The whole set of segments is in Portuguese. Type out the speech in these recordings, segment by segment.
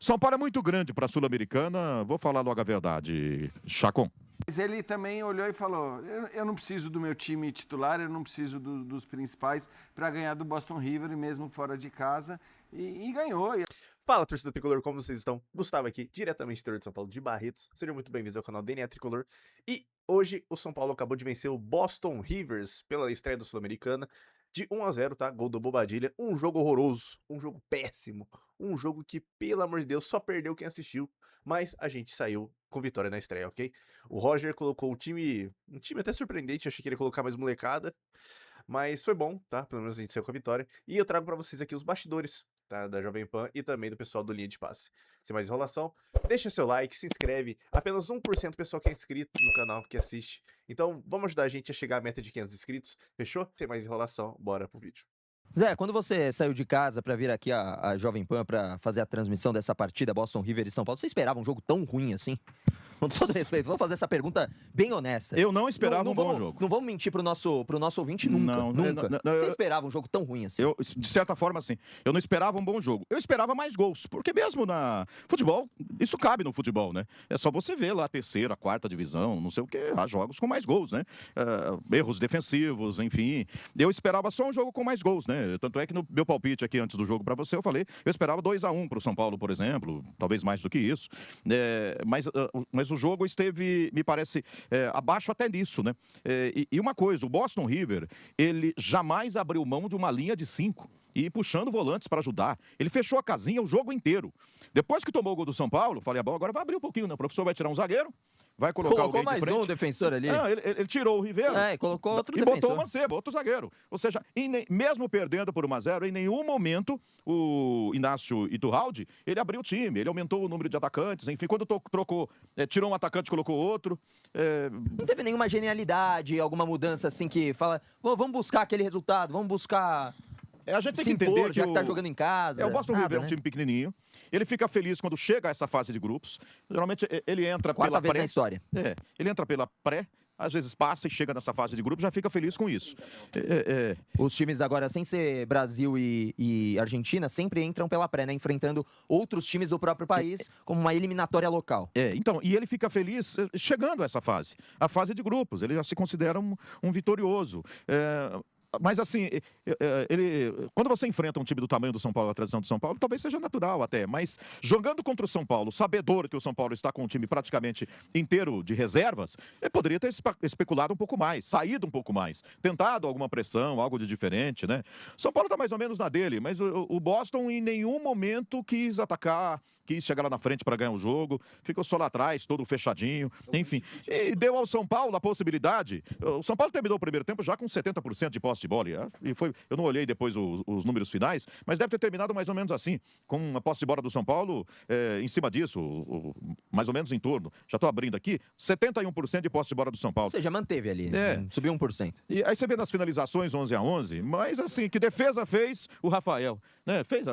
São Paulo é muito grande para a Sul-Americana, vou falar logo a verdade, Chacon. Mas ele também olhou e falou, eu não preciso do meu time titular, eu não preciso dos principais para ganhar do Boston River, mesmo fora de casa, e ganhou. Fala, torcida tricolor, como vocês estão? Gustavo aqui, diretamente do interior de São Paulo, de Barretos. Sejam muito bem-vindos ao canal DNA Tricolor. E hoje o São Paulo acabou de vencer o Boston Rivers pela estreia do Sul-Americana de 1-0, tá? Gol do Bobadilha. Um jogo horroroso, um jogo péssimo, um jogo que, pelo amor de Deus, só perdeu quem assistiu. Mas a gente saiu com vitória na estreia, ok? O Roger colocou um time até surpreendente, achei que ele ia colocar mais molecada. Mas foi bom, tá? Pelo menos a gente saiu com a vitória. E eu trago pra vocês aqui os bastidores, tá? Da Jovem Pan e também do pessoal do Linha de Passe. Sem mais enrolação, deixa seu like, se inscreve. Apenas 1% do pessoal que é inscrito no canal, que assiste. Então, vamos ajudar a gente a chegar à meta de 500 inscritos. Fechou? Sem mais enrolação, bora pro vídeo. Zé, quando você saiu de casa para vir aqui a Jovem Pan para fazer a transmissão dessa partida Boston River e São Paulo, você esperava um jogo tão ruim assim? Com todo respeito, vou fazer essa pergunta bem honesta. Eu não esperava um bom jogo. Não vamos mentir pro nosso ouvinte nunca, nunca. Você esperava um jogo tão ruim assim? De certa forma, sim. Eu não esperava um bom jogo. Eu esperava mais gols, porque mesmo na futebol, isso cabe no futebol, né? É só você ver lá a terceira, a quarta divisão, não sei o que, há jogos com mais gols, né? Erros defensivos, enfim. Eu esperava só um jogo com mais gols, né? Tanto é que no meu palpite aqui antes do jogo para você, eu falei, eu esperava 2-1 pro São Paulo, por exemplo, talvez mais do que isso. Mas o jogo esteve, me parece, abaixo até nisso, né? E uma coisa, o Boston River, ele jamais abriu mão de uma linha de 5 e puxando volantes para ajudar. Ele fechou a casinha o jogo inteiro. Depois que tomou o gol do São Paulo, falei, bom, agora vai abrir um pouquinho, né? O professor vai tirar um zagueiro, vai colocar colocou alguém mais de frente. um defensor ali. Não, ele tirou o Ribeiro. E colocou outro e defensor. botou o Mancebo, outro zagueiro. Ou seja, mesmo perdendo por 1-0, em nenhum momento o Inácio Iturralde, ele abriu o time, ele aumentou o número de atacantes, enfim, quando trocou, tirou um atacante, colocou outro. Não teve nenhuma genialidade, alguma mudança assim que fala, vamos buscar aquele resultado, vamos buscar... A gente tem se que entender impor, já que tá jogando em casa. O Boston River é um time pequenininho. Ele fica feliz quando chega a essa fase de grupos. Geralmente ele entra Quarta pela vez pré. na história. Ele entra pela pré, às vezes passa e chega nessa fase de grupos, já fica feliz com isso. Os times agora, sem ser Brasil e Argentina, sempre entram pela pré, né? Enfrentando outros times do próprio país, como uma eliminatória local. Então, e ele fica feliz chegando a essa fase. A fase de grupos, ele já se considera um vitorioso. Mas assim, quando você enfrenta um time do tamanho do São Paulo, a tradição do São Paulo, talvez seja natural até, mas jogando contra o São Paulo, sabedor que o São Paulo está com um time praticamente inteiro de reservas, ele poderia ter especulado um pouco mais, saído um pouco mais, tentado alguma pressão, algo de diferente, né? São Paulo está mais ou menos na dele, mas o Boston em nenhum momento quis atacar, quis chegar lá na frente para ganhar o jogo, ficou só lá atrás, todo fechadinho, enfim. E deu ao São Paulo a possibilidade. O São Paulo terminou o primeiro tempo já com 70% de posse de bola. E foi, eu não olhei depois os números finais, mas deve ter terminado mais ou menos assim, com uma posse de bola do São Paulo em cima disso, mais ou menos em torno. Já estou abrindo aqui, 71% de posse de bola do São Paulo. Ou seja, manteve ali, subiu 1%. E aí você vê nas finalizações 11-11, mas assim, que defesa fez o Rafael, né? Fez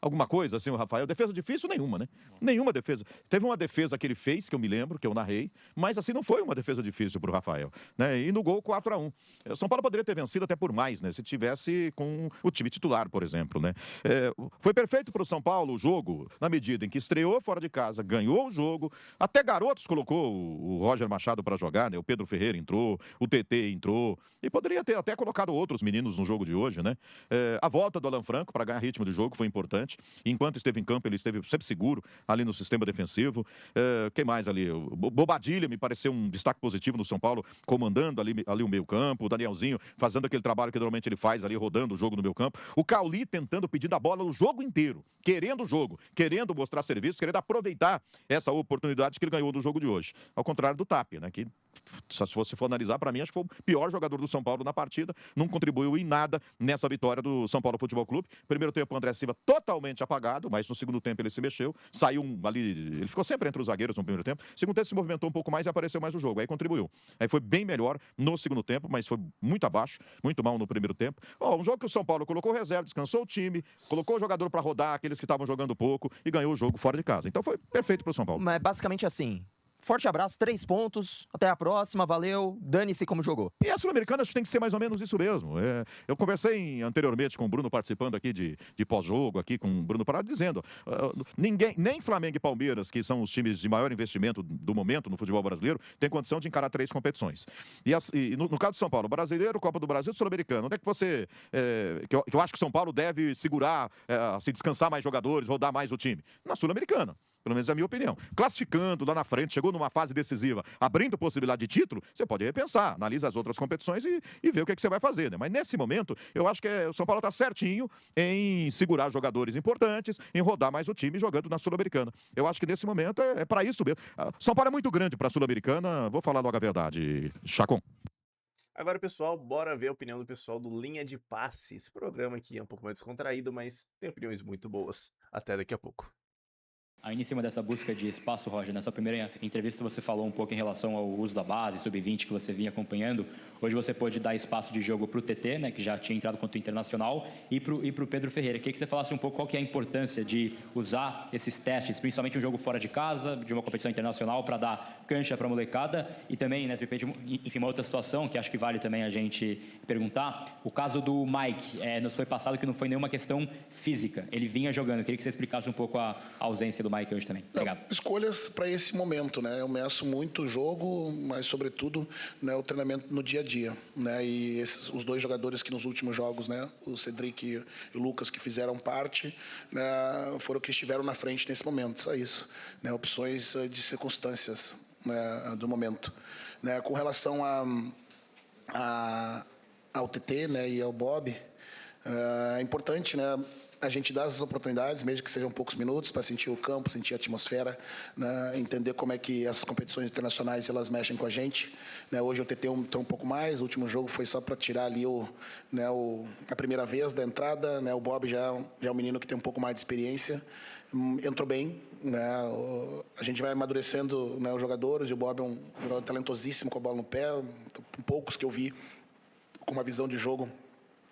alguma coisa assim, o Rafael. Defesa difícil nenhuma, né? Nenhuma defesa. Teve uma defesa que ele fez, que eu me lembro, que eu narrei, mas assim não foi uma defesa difícil pro Rafael, né? E no gol 4-1. O São Paulo poderia ter vencido até por mais, né? Se tivesse com o time titular, por exemplo, né? Foi perfeito pro São Paulo o jogo, na medida em que estreou fora de casa, ganhou o jogo, até garotos colocou o Roger Machado para jogar, né? O Pedro Ferreira entrou, o TT entrou, e poderia ter até colocado outros meninos no jogo de hoje, né? A volta do Alan Franco para ganhar ritmo de jogo foi importante. Enquanto esteve em campo, ele esteve sempre seguro ali no sistema defensivo. Quem mais ali? O Bobadilha me pareceu um destaque positivo no São Paulo, comandando ali o meio campo. O Danielzinho fazendo aquele trabalho que normalmente ele faz ali, rodando o jogo no meio campo. O Cauli tentando pedir a bola o jogo inteiro, querendo o jogo, querendo mostrar serviço, querendo aproveitar essa oportunidade que ele ganhou do jogo de hoje. Ao contrário do Tapia, né? Que, se você for analisar, para mim, acho que foi o pior jogador do São Paulo na partida. Não contribuiu em nada nessa vitória do São Paulo Futebol Clube. Primeiro tempo, o André Silva totalmente apagado, mas no segundo tempo ele se mexeu. Saiu ali, ele ficou sempre entre os zagueiros no primeiro tempo. Segundo tempo se movimentou um pouco mais e apareceu mais no jogo. Aí contribuiu. Aí foi bem melhor no segundo tempo, mas foi muito abaixo, muito mal no primeiro tempo. Um jogo que o São Paulo colocou reserva, descansou o time, colocou o jogador para rodar, aqueles que estavam jogando pouco e ganhou o jogo fora de casa. Então foi perfeito para o São Paulo. Mas basicamente assim, Forte abraço, 3 pontos. Até a próxima, valeu. Dane-se como jogou. E a Sul-Americana acho que tem que ser mais ou menos isso mesmo. Eu conversei anteriormente com o Bruno, participando aqui de pós-jogo, aqui com o Bruno Parado, dizendo: ninguém, nem Flamengo e Palmeiras, que são os times de maior investimento do momento no futebol brasileiro, tem condição de encarar 3 competições. E no caso de São Paulo, Brasileiro, Copa do Brasil e Sul-Americana, onde é que você. Que eu acho que São Paulo deve segurar, se descansar mais jogadores, rodar mais o time? Na Sul-Americana. Pelo menos é a minha opinião. Classificando lá na frente, chegou numa fase decisiva, abrindo possibilidade de título, você pode repensar, analisa as outras competições e vê o que você vai fazer, né? Mas nesse momento, eu acho que o São Paulo está certinho em segurar jogadores importantes, em rodar mais o time jogando na Sul-Americana. Eu acho que nesse momento é para isso mesmo. São Paulo é muito grande para a Sul-Americana, vou falar logo a verdade, Chacon. Agora, pessoal, bora ver a opinião do pessoal do Linha de Passe. Esse programa aqui é um pouco mais descontraído, mas tem opiniões muito boas. Até daqui a pouco. Ainda em cima dessa busca de espaço, Roger, na sua primeira entrevista você falou um pouco em relação ao uso da base, sub-20 que você vinha acompanhando. Hoje você pôde dar espaço de jogo para o TT, né, que já tinha entrado contra o Internacional, e para o Pedro Ferreira. Queria que você falasse um pouco qual que é a importância de usar esses testes, principalmente um jogo fora de casa, de uma competição internacional, para dar cancha para a molecada. E também, né, enfim, uma outra situação que acho que vale também a gente perguntar, o caso do Mike, nos foi passado que não foi nenhuma questão física, ele vinha jogando. Queria que você explicasse um pouco a ausência do Mike hoje também. Obrigado. Escolhas para esse momento, né? Eu meço muito o jogo, mas sobretudo, né, o treinamento no dia a dia, né? E os 2 jogadores que nos últimos jogos, né, o Cedric e o Lucas, que fizeram parte, né, foram que estiveram na frente nesse momento, só isso, né? Opções de circunstâncias, né, do momento, né? Com relação ao TT, né, e ao Bob, é importante, né, a gente dá as oportunidades, mesmo que sejam poucos minutos, para sentir o campo, sentir a atmosfera, né, entender como é que essas competições internacionais elas mexem com a gente, né? Hoje o TT entrou um pouco mais, o último jogo foi só para tirar ali a primeira vez da entrada, né? O Bob já é um menino que tem um pouco mais de experiência, entrou bem, né? A gente vai amadurecendo, né, os jogadores, e o Bob é um jogador talentosíssimo com a bola no pé, poucos que eu vi com uma visão de jogo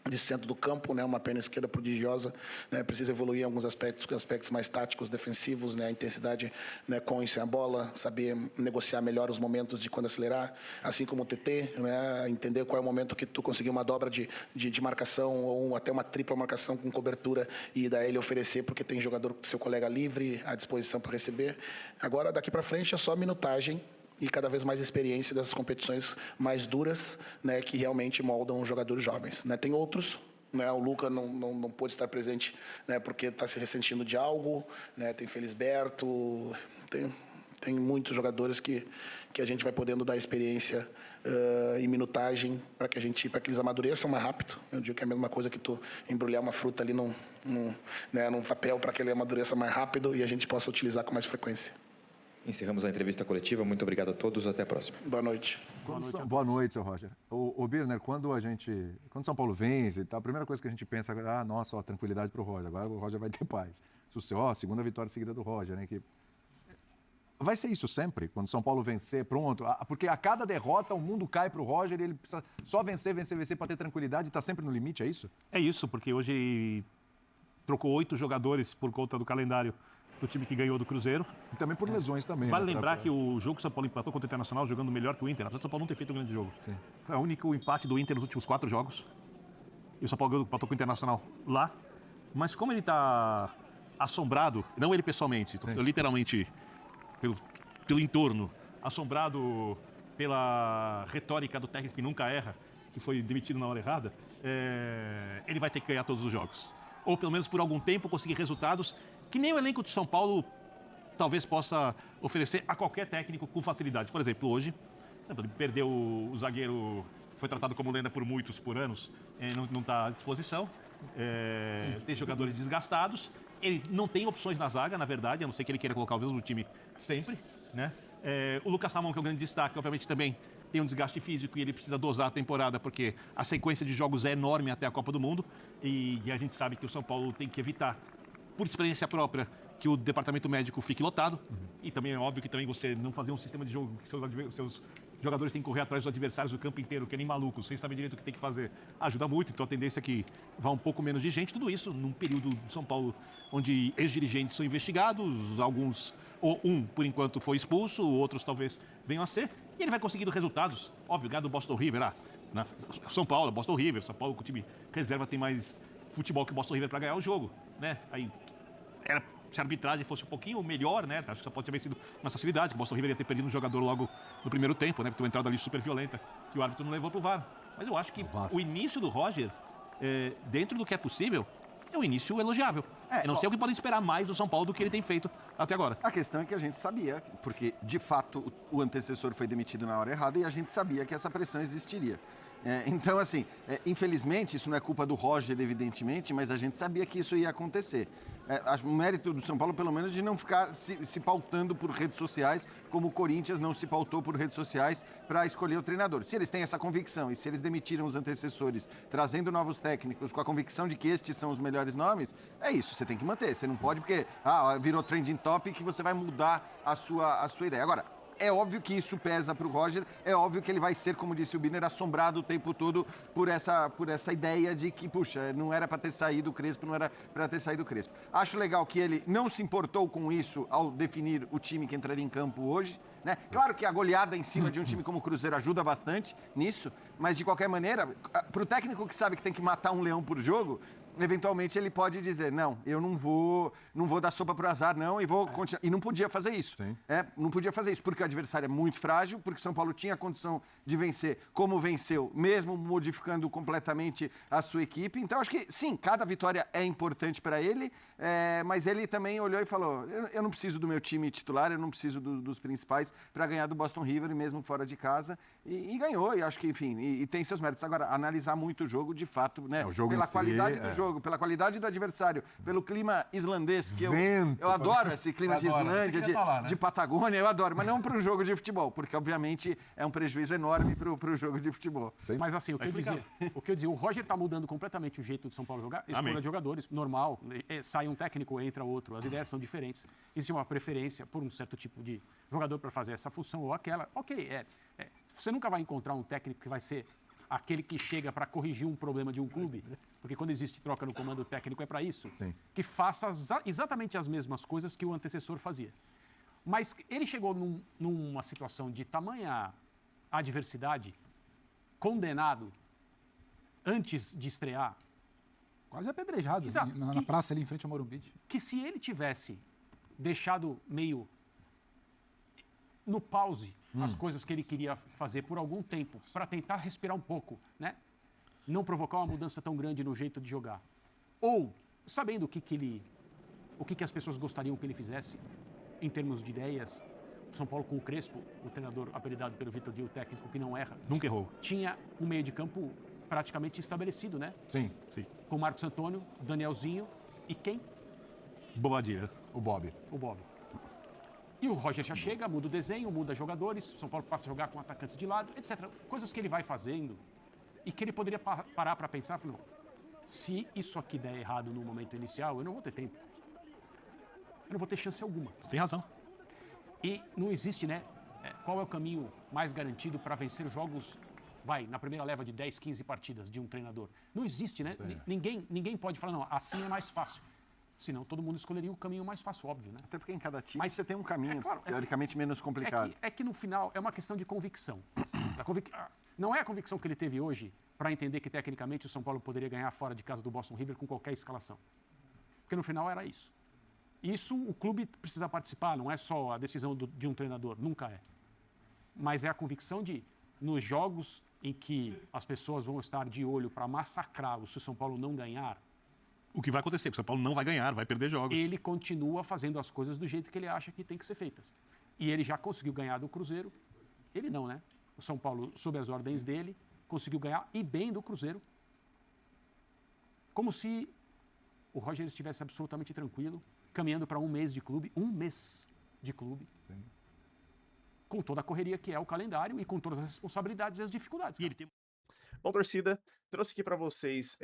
de centro do campo, né, uma perna esquerda prodigiosa, né, precisa evoluir em alguns aspectos mais táticos, defensivos, né, a intensidade, né, com e sem a bola, saber negociar melhor os momentos de quando acelerar, assim como o TT, né, entender qual é o momento que tu conseguir uma dobra de marcação ou até uma tripla marcação com cobertura e daí ele oferecer porque tem jogador, seu colega livre à disposição para receber. Agora, daqui para frente é só minutagem e cada vez mais experiência dessas competições mais duras, né, que realmente moldam os jogadores jovens, né? Tem outros, né, o Luca não pôde estar presente, né, porque está se ressentindo de algo, né? Tem Felisberto, tem muitos jogadores que a gente vai podendo dar experiência e minutagem para que eles amadureçam mais rápido. Eu digo que é a mesma coisa que tu embrulhar uma fruta ali num papel para que ele amadureça mais rápido e a gente possa utilizar com mais frequência. Encerramos a entrevista coletiva. Muito obrigado a todos. Até a próxima. Boa noite. Boa noite, seu Roger. O Birner, quando São Paulo vence e tal, a primeira coisa que a gente pensa é, nossa, ó, tranquilidade para o Roger. Agora o Roger vai ter paz. Segunda vitória seguida do Roger, né? Que vai ser isso sempre, quando São Paulo vencer, pronto. Porque a cada derrota o mundo cai para o Roger e ele precisa só vencer para ter tranquilidade e está sempre no limite, é isso? É isso, porque hoje trocou 8 jogadores por conta do calendário do time que ganhou do Cruzeiro. E também por lesões também. Vale lembrar que o jogo que o São Paulo empatou contra o Internacional jogando melhor que o Inter. Apesar do São Paulo não ter feito um grande jogo. Sim. Foi o único empate do Inter nos últimos 4 jogos. E o São Paulo empatou com o Internacional lá. Mas como ele está assombrado, não ele pessoalmente, literalmente pelo entorno, assombrado pela retórica do técnico que nunca erra, que foi demitido na hora errada, ele vai ter que ganhar todos os jogos. Ou pelo menos por algum tempo conseguir resultados que nem o elenco de São Paulo talvez possa oferecer a qualquer técnico com facilidade. Por exemplo, hoje, perdeu o zagueiro, foi tratado como lenda por muitos, por anos, não está à disposição, tem jogadores desgastados, ele não tem opções na zaga, na verdade, a não ser que ele queira colocar o mesmo time sempre, né? O Lucas Ramon, que é um grande destaque, obviamente também tem um desgaste físico e ele precisa dosar a temporada, porque a sequência de jogos é enorme até a Copa do Mundo e a gente sabe que o São Paulo tem que evitar, por experiência própria, que o departamento médico fique lotado. E também é óbvio que também você não fazer um sistema de jogo que seus jogadores têm que correr atrás dos adversários o campo inteiro, que nem malucos, sem saber direito o que tem que fazer. Ajuda muito, então a tendência é que vá um pouco menos de gente. Tudo isso num período de São Paulo onde ex-dirigentes são investigados, alguns, ou um, por enquanto, foi expulso, outros talvez venham a ser. E ele vai conseguindo resultados, óbvio, ganhar do Boston River, São Paulo, Boston River, São Paulo com o time reserva tem mais futebol que o Boston River para ganhar o jogo, né? Aí, se a arbitragem fosse um pouquinho melhor, né? Acho que só pode ter sido uma facilidade, que o Boston River ia ter perdido um jogador logo no primeiro tempo, né? Porque uma entrada ali super violenta, que o árbitro não levou pro VAR. Mas eu acho que o início do Roger, dentro do que é possível, é um início elogiável. Eu não sei o que podem esperar mais do São Paulo do que ele tem feito até agora. A questão é que a gente sabia, porque de fato o antecessor foi demitido na hora errada e a gente sabia que essa pressão existiria. Então, assim, infelizmente, isso não é culpa do Roger, evidentemente, mas a gente sabia que isso ia acontecer. O mérito do São Paulo, pelo menos, de não ficar se pautando por redes sociais, como o Corinthians não se pautou por redes sociais para escolher o treinador. Se eles têm essa convicção e se eles demitiram os antecessores, trazendo novos técnicos, com a convicção de que estes são os melhores nomes, é isso, você tem que manter. Você não pode porque virou trending topic que você vai mudar a sua ideia. Agora, é óbvio que isso pesa para o Roger, é óbvio que ele vai ser, como disse o Birner, assombrado o tempo todo por essa ideia de que, puxa, não era para ter saído o Crespo, não era para ter saído o Crespo. Acho legal que ele não se importou com isso ao definir o time que entraria em campo hoje, né? Claro que a goleada em cima de um time como o Cruzeiro ajuda bastante nisso, mas de qualquer maneira, para o técnico que sabe que tem que matar um leão por jogo, eventualmente ele pode dizer, não, eu não vou dar sopa pro azar, não, e vou continuar. E não podia fazer isso. Não podia fazer isso, porque o adversário é muito frágil, porque o São Paulo tinha a condição de vencer como venceu, mesmo modificando completamente a sua equipe. Então, acho que, sim, cada vitória é importante para ele, mas ele também olhou e falou, eu não preciso do meu time titular, eu não preciso dos principais para ganhar do Boston River, mesmo fora de casa, e ganhou, e acho que, enfim, e tem seus méritos. Agora, analisar muito o jogo, de fato, né, pela qualidade do jogo, pela qualidade do adversário, pelo clima islandês, que eu adoro esse clima de Islândia, de Patagônia, eu adoro, mas não para um jogo de futebol, porque obviamente é um prejuízo enorme para o jogo de futebol. Mas assim, o que eu dizia, o Roger está mudando completamente o jeito do São Paulo jogar, escolha de jogadores, normal, sai um técnico, entra outro, as ideias são diferentes, existe uma preferência por um certo tipo de jogador para fazer essa função ou aquela, você nunca vai encontrar um técnico que vai ser aquele que chega para corrigir um problema de um clube, porque quando existe troca no comando técnico é para isso, que faça exatamente as mesmas coisas que o antecessor fazia. Mas ele chegou numa situação de tamanha adversidade, condenado antes de estrear. Quase apedrejado na praça ali em frente ao Morumbi. Que se ele tivesse deixado meio no pause as coisas que ele queria fazer por algum tempo, para tentar respirar um pouco, né? Não provocar uma mudança tão grande no jeito de jogar. Ou, sabendo o que as pessoas gostariam que ele fizesse, em termos de ideias, São Paulo com o Crespo, o treinador apelidado pelo Vitor Di, o técnico que não erra. Nunca errou. Tinha um meio de campo praticamente estabelecido, né? Sim. Com Marcos Antônio, Danielzinho e quem? Bobadilha. O Bob. E o Roger já chega, muda o desenho, muda jogadores, o São Paulo passa a jogar com atacantes de lado, etc. Coisas que ele vai fazendo e que ele poderia parar para pensar, falou, se isso aqui der errado no momento inicial, eu não vou ter tempo. Eu não vou ter chance alguma. Você tem razão. E não existe, né? Qual é o caminho mais garantido para vencer jogos, na primeira leva de 10, 15 partidas de um treinador? Não existe, né? Ninguém pode falar, não, assim é mais fácil. Senão todo mundo escolheria o caminho mais fácil, óbvio, né? Até porque em cada time você tem um caminho, teoricamente menos complicado. É que no final é uma questão de convicção. Não é a convicção que ele teve hoje para entender que tecnicamente o São Paulo poderia ganhar fora de casa do Boston River com qualquer escalação. Porque no final era isso. Isso o clube precisa participar, não é só a decisão de um treinador, nunca é. Mas é a convicção de, nos jogos em que as pessoas vão estar de olho para massacrá-lo se o São Paulo não ganhar, o que vai acontecer, porque o São Paulo não vai ganhar, vai perder jogos. Ele continua fazendo as coisas do jeito que ele acha que tem que ser feitas. E ele já conseguiu ganhar do Cruzeiro. Ele não, né? O São Paulo, sob as ordens dele, conseguiu ganhar e bem do Cruzeiro. Como se o Roger estivesse absolutamente tranquilo, caminhando para um mês de clube. Sim. Com toda a correria que é o calendário e com todas as responsabilidades e as dificuldades. Bom, torcida, trouxe aqui para vocês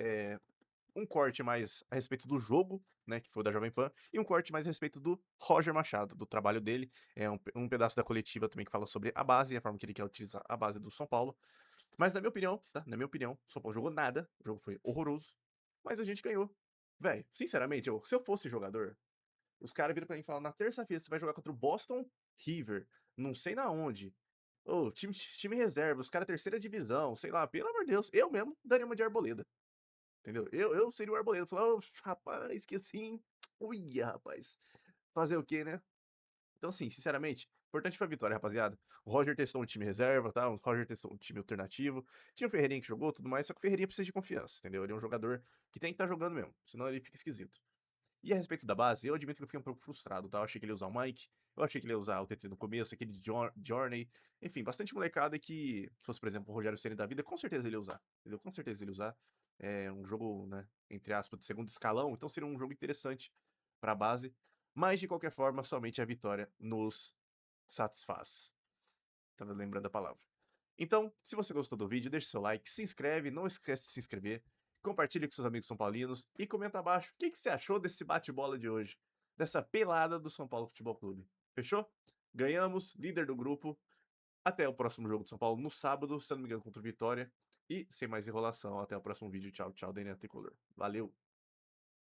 um corte mais a respeito do jogo, né, que foi o da Jovem Pan, e um corte mais a respeito do Roger Machado, do trabalho dele. É um pedaço da coletiva também que fala sobre a base, a forma que ele quer utilizar a base do São Paulo. Mas na minha opinião, tá? Na minha opinião, o São Paulo jogou nada, o jogo foi horroroso, mas a gente ganhou. Velho, sinceramente, se eu fosse jogador, os caras viram pra mim e falam, na terça-feira você vai jogar contra o Boston River, não sei na onde. Ô, time reserva, os caras terceira divisão, sei lá, pelo amor de Deus, eu mesmo daria uma de Arboleda. Entendeu? Eu seria o Arboleda. Falar, ô, rapaz, que assim, uia, rapaz. Fazer o quê, né? Então, assim, sinceramente, importante foi a vitória, rapaziada. O Roger testou um time reserva, tá? O Roger testou um time alternativo. Tinha o Ferreirinha que jogou, tudo mais, só que o Ferreirinha precisa de confiança, entendeu? Ele é um jogador que tem que estar jogando mesmo, senão ele fica esquisito. E a respeito da base, eu admito que eu fiquei um pouco frustrado, tá? Eu achei que ele ia usar o Mike, eu achei que ele ia usar o TT no começo, aquele Journey, enfim, bastante molecada que, se fosse, por exemplo, o Rogério Ceni da vida, com certeza ele ia usar, entendeu? Com certeza ele ia usar. É um jogo, né, entre aspas, de segundo escalão, então seria um jogo interessante pra base, mas de qualquer forma, somente a vitória nos satisfaz. Tava lembrando a palavra. Então, se você gostou do vídeo, deixe seu like, se inscreve, não esquece de se inscrever, compartilhe com seus amigos são paulinos e comenta abaixo o que você achou desse bate-bola de hoje, dessa pelada do São Paulo Futebol Clube. Fechou? Ganhamos, líder do grupo. Até o próximo jogo do São Paulo no sábado, se eu não me engano, contra o Vitória. E sem mais enrolação, até o próximo vídeo. Tchau, tchau, DNA Tricolor. Valeu!